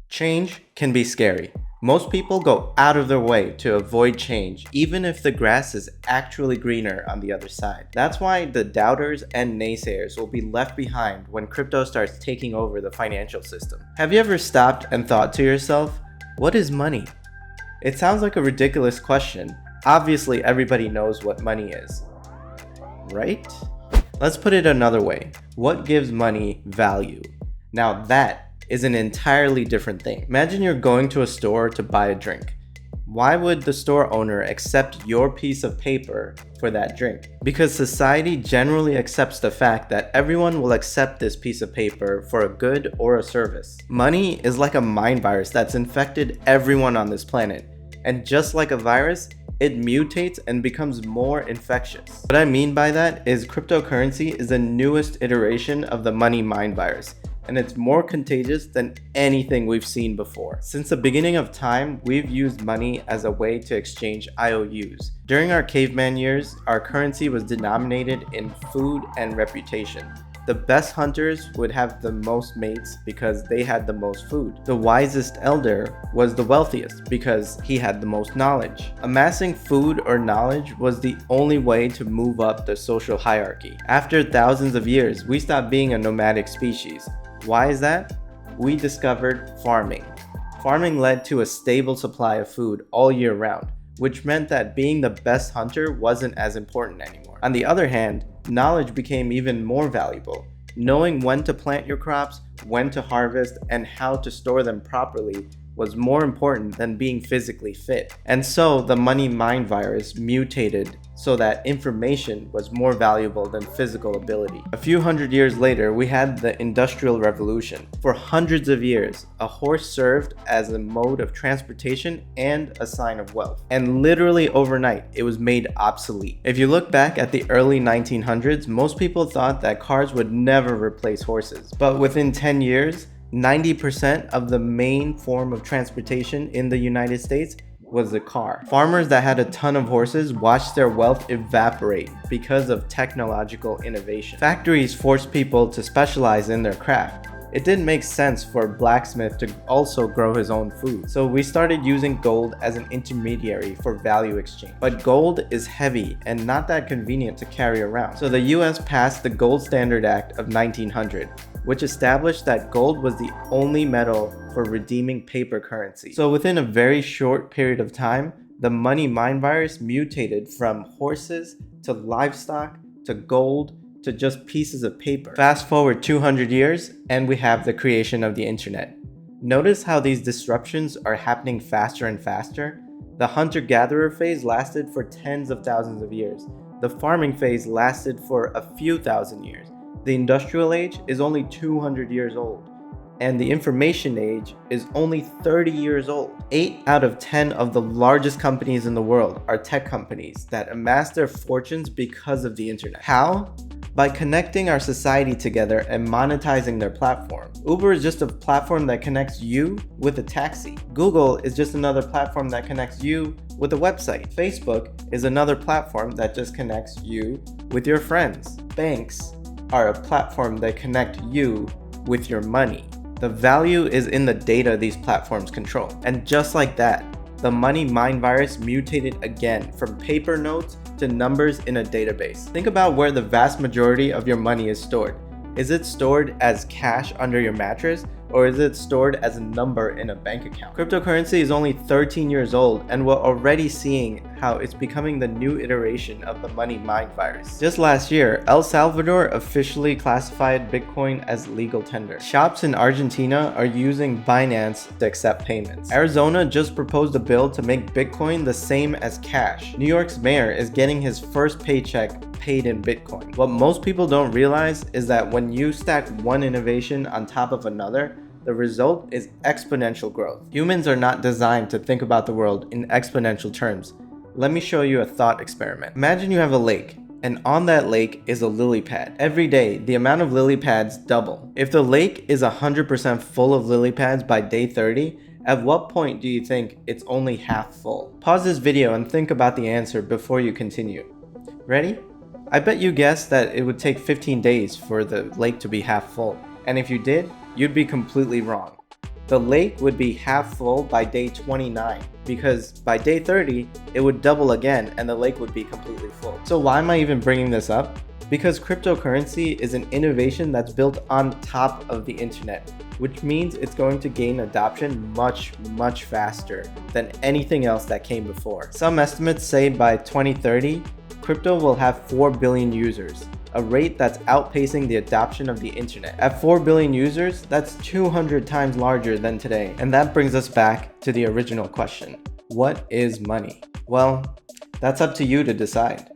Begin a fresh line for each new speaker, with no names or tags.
Change can be scary. Most people go out of their way to avoid change, even if the grass is actually greener on the other side. That's why the doubters and naysayers will be left behind when crypto starts taking over the financial system. Have you ever stopped and thought to yourself, what is money? It sounds like a ridiculous question. Obviously, everybody knows what money is, right? Let's put it another way. What gives money value? Now that is an entirely different thing. Imagine you're going to a store to buy a drink. Why would the store owner accept your piece of paper for that drink? Because society generally accepts the fact that everyone will accept this piece of paper for a good or a service. Money is like a mind virus that's infected everyone on this planet. And just like a virus, it mutates and becomes more infectious. What I mean by that is cryptocurrency is the newest iteration of the money mind virus, and it's more contagious than anything we've seen before. Since the beginning of time, we've used money as a way to exchange IOUs. During our caveman years, our currency was denominated in food and reputation. The best hunters would have the most mates because they had the most food. The wisest elder was the wealthiest because he had the most knowledge. Amassing food or knowledge was the only way to move up the social hierarchy. After thousands of years, we stopped being a nomadic species. Why is that? We discovered farming. Farming led to a stable supply of food all year round, which meant that being the best hunter wasn't as important anymore. On the other hand, knowledge became even more valuable. Knowing when to plant your crops, when to harvest, and how to store them properly was more important than being physically fit. And so the money mind virus mutated so that information was more valuable than physical ability. A few hundred years later, we had the Industrial Revolution. For hundreds of years, a horse served as a mode of transportation and a sign of wealth. And literally overnight, it was made obsolete. If you look back at the early 1900s, most people thought that cars would never replace horses. But within 10 years, 90% of the main form of transportation in the United States was the car. Farmers that had a ton of horses watched their wealth evaporate because of technological innovation. Factories forced people to specialize in their craft. It didn't make sense for a blacksmith to also grow his own food. So we started using gold as an intermediary for value exchange. But gold is heavy and not that convenient to carry around. So the US passed the Gold Standard Act of 1900, which established that gold was the only metal for redeeming paper currency. So within a very short period of time, the money mind virus mutated from horses to livestock to gold to just pieces of paper. Fast forward 200 years and we have the creation of the internet. Notice how these disruptions are happening faster and faster? The hunter-gatherer phase lasted for tens of thousands of years. The farming phase lasted for a few thousand years. The industrial age is only 200 years old. And the information age is only 30 years old. 8 out of 10 of the largest companies in the world are tech companies that amass their fortunes because of the internet. How? By connecting our society together and monetizing their platform. Uber is just a platform that connects you with a taxi. Google is just another platform that connects you with a website. Facebook is another platform that just connects you with your friends. Banks are a platform that connect you with your money. The value is in the data these platforms control. And just like that, the money mind virus mutated again from paper notes to numbers in a database. Think about where the vast majority of your money is stored. Is it stored as cash under your mattress, or is it stored as a number in a bank account? Cryptocurrency is only 13 years old, and we're already seeing how it's becoming the new iteration of the money mind virus. Just last year, El Salvador officially classified Bitcoin as legal tender. Shops in Argentina are using Binance to accept payments. Arizona just proposed a bill to make Bitcoin the same as cash. New York's mayor is getting his first paycheck paid in Bitcoin. What most people don't realize is that when you stack one innovation on top of another, the result is exponential growth. Humans are not designed to think about the world in exponential terms. Let me show you a thought experiment. Imagine you have a lake, and on that lake is a lily pad. Every day, the amount of lily pads double. If the lake is 100% full of lily pads by day 30, at what point do you think it's only half full? Pause this video and think about the answer before you continue. Ready? I bet you guessed that it would take 15 days for the lake to be half full. And if you did, you'd be completely wrong. The lake would be half full by day 29, because by day 30, it would double again and the lake would be completely full. So why am I even bringing this up? Because cryptocurrency is an innovation that's built on top of the internet, which means it's going to gain adoption much faster than anything else that came before. Some estimates say by 2030, crypto will have 4 billion users, a rate that's outpacing the adoption of the internet. At 4 billion users, that's 200 times larger than today. And that brings us back to the original question. What is money? Well, that's up to you to decide.